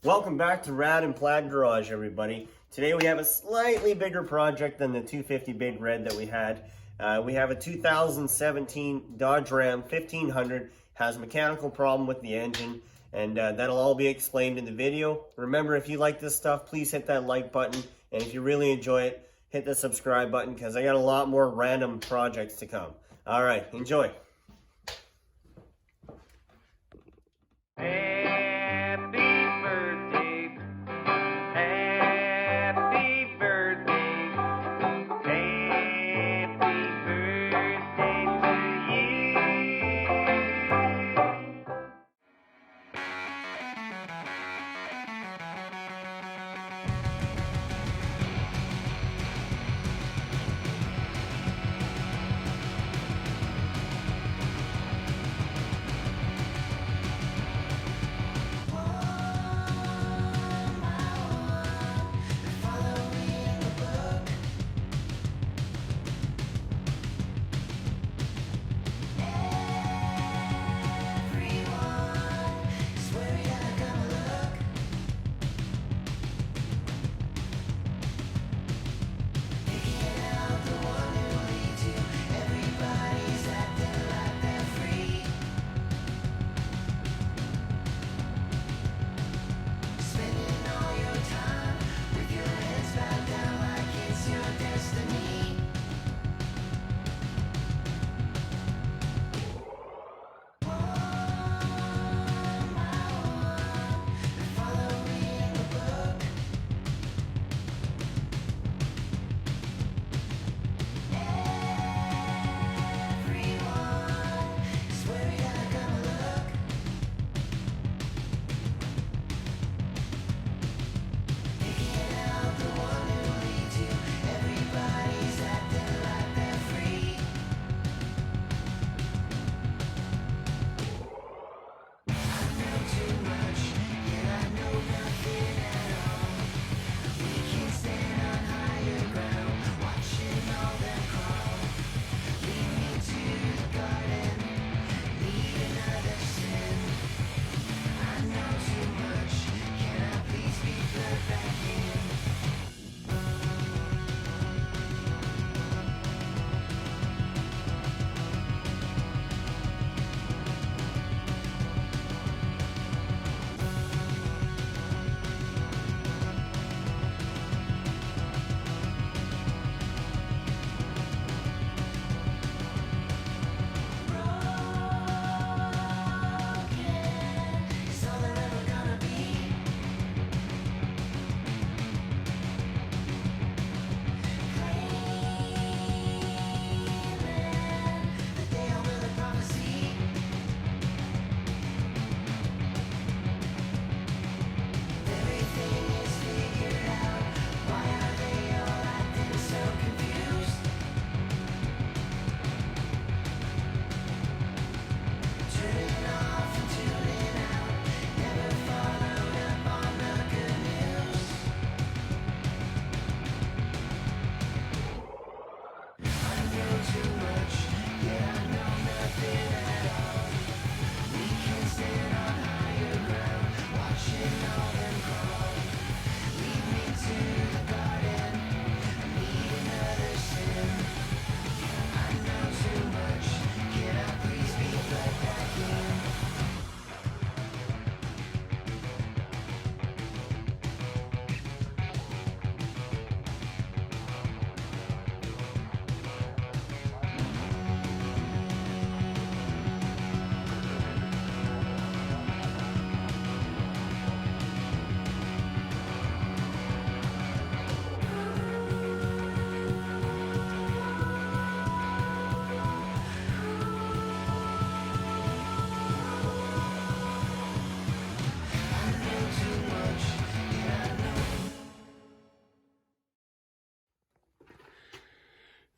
Welcome back to Rad and Plaid Garage, everybody. Today we have a slightly bigger project than the 250 Big Red that we had. We have a 2017 Dodge Ram 1500, has a mechanical problem with the engine, and that'll all be explained in the video. Remember, if you like this stuff, please hit that like button, and if you really enjoy it, hit the subscribe button, because I got a lot more random projects to come. All right, enjoy.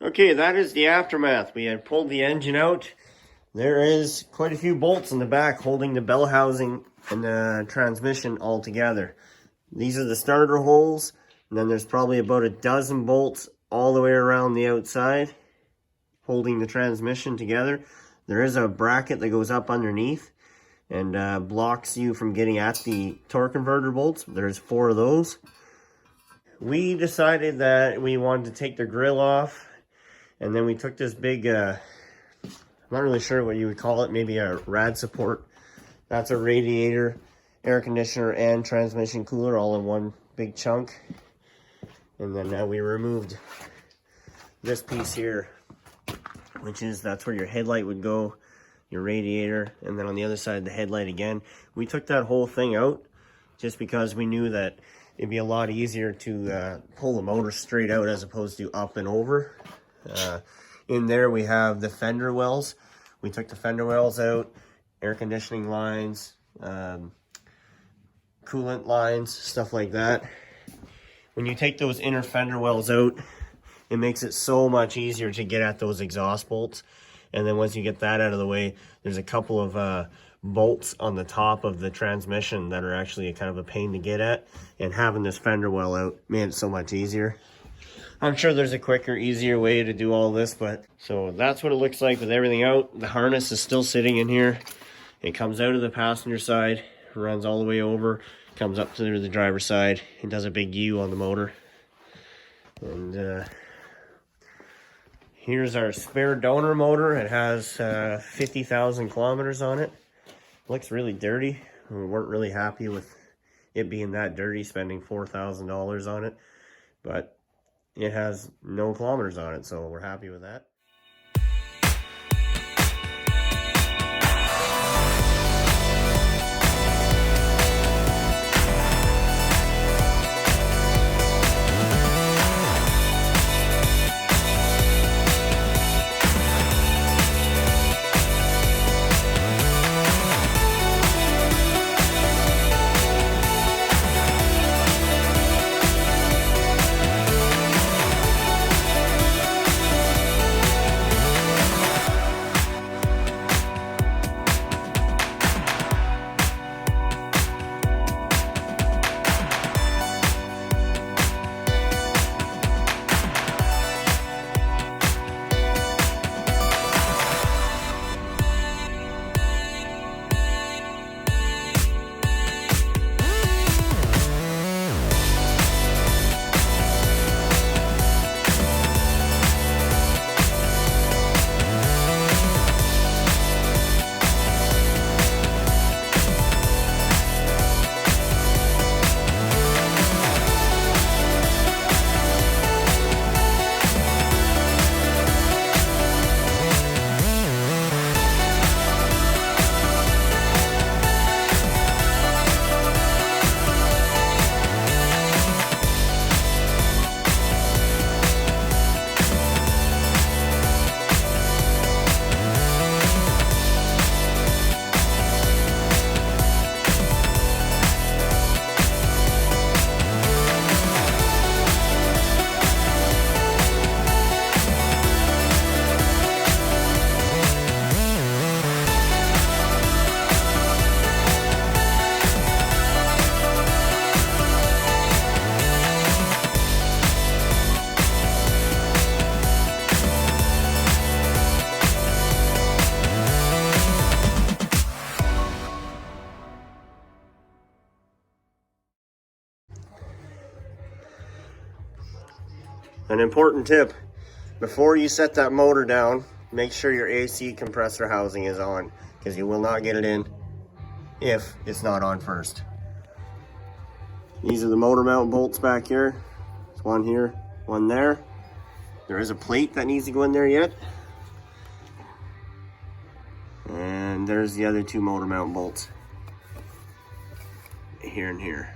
Okay, that is the aftermath. We had pulled the engine out. There is quite a few bolts in the back holding the bell housing and the transmission all together. These are the starter holes, and then there's probably about a dozen bolts all the way around the outside holding the transmission together. There is a bracket that goes up underneath, and blocks you from getting at the torque converter bolts. There's 4 of those. We decided that we wanted to take the grill off, and then we took this big, I'm not really sure what you would call it, maybe a rad support. That's a radiator, air conditioner, and transmission cooler all in one big chunk. And then we removed this piece here, which is, that's where your headlight would go, your radiator, and then on the other side the headlight again. We took that whole thing out just because we knew that it'd be a lot easier to pull the motor straight out as opposed to up and over. In there we have the fender wells. We took the fender wells out, air conditioning lines, coolant lines, stuff like that. When you take those inner fender wells out, it makes it so much easier to get at those exhaust bolts. And then once you get that out of the way, there's a couple of bolts on the top of the transmission that are actually kind of a pain to get at. And having this fender well out made it so much easier. I'm sure there's a quicker, easier way to do all this, but so that's what it looks like with everything out. The harness is still sitting in here. It comes out of the passenger side, runs all the way over, comes up to the driver's side, and does a big U on the motor. And here's our spare donor motor. It has 50,000 kilometers on it. Looks really dirty. We weren't really happy with it being that dirty, spending $4,000 on it, but it has no kilometers on it, so we're happy with that. An important tip, before you set that motor down, make sure your AC compressor housing is on, because you will not get it in if it's not on first. These are the motor mount bolts back here. There's one here, one there. There is a plate that needs to go in there yet. And there's the other 2 motor mount bolts. Here and here.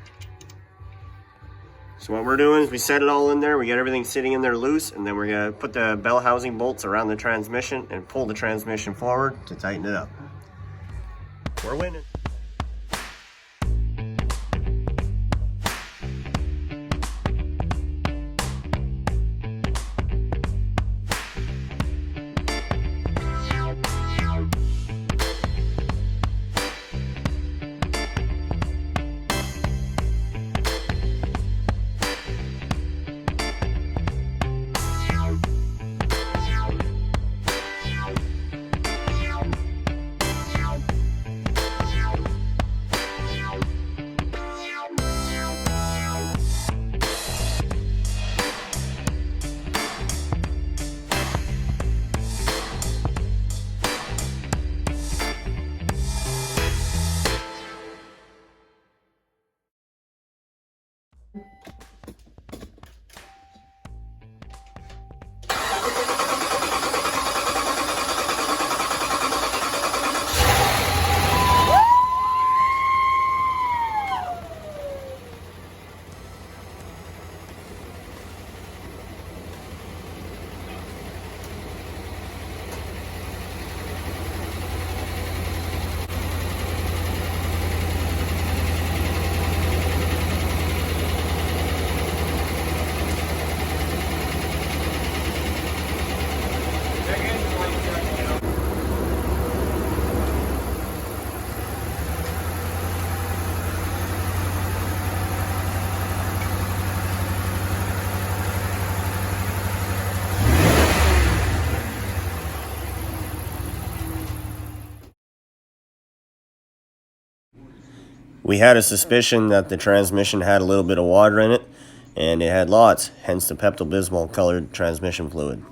So what we're doing is we set it all in there, we get everything sitting in there loose, and then we're gonna put the bell housing bolts around the transmission and pull the transmission forward to tighten it up. We're winning. We had a suspicion that the transmission had a little bit of water in it, and it had lots, hence the Pepto-Bismol colored transmission fluid.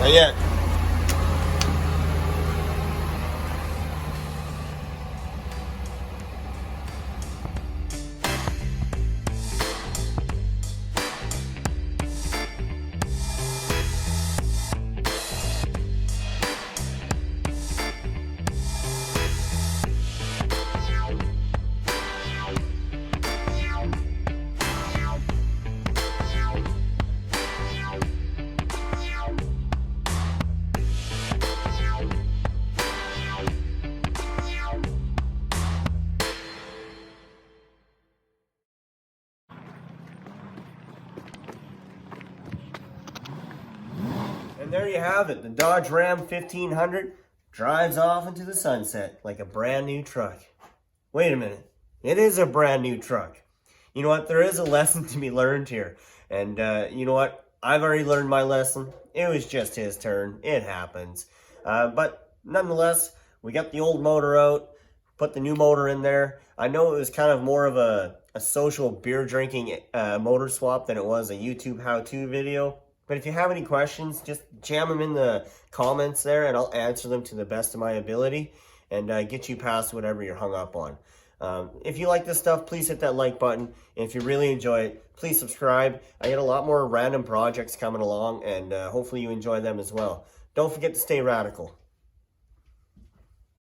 Not yet. And there you have it. The Dodge Ram 1500 drives off into the sunset like a brand new truck. Wait a minute. It is a brand new truck. You know what? There is a lesson to be learned here. And you know what? I've already learned my lesson. It was just his turn. It happens. But nonetheless, we got the old motor out, put the new motor in there. I know it was kind of more of a social beer drinking motor swap than it was a YouTube how-to video. But if you have any questions, just jam them in the comments there and I'll answer them to the best of my ability and get you past whatever you're hung up on. If you like this stuff, please hit that like button. And if you really enjoy it, please subscribe. I get a lot more random projects coming along and hopefully you enjoy them as well. Don't forget to stay radical.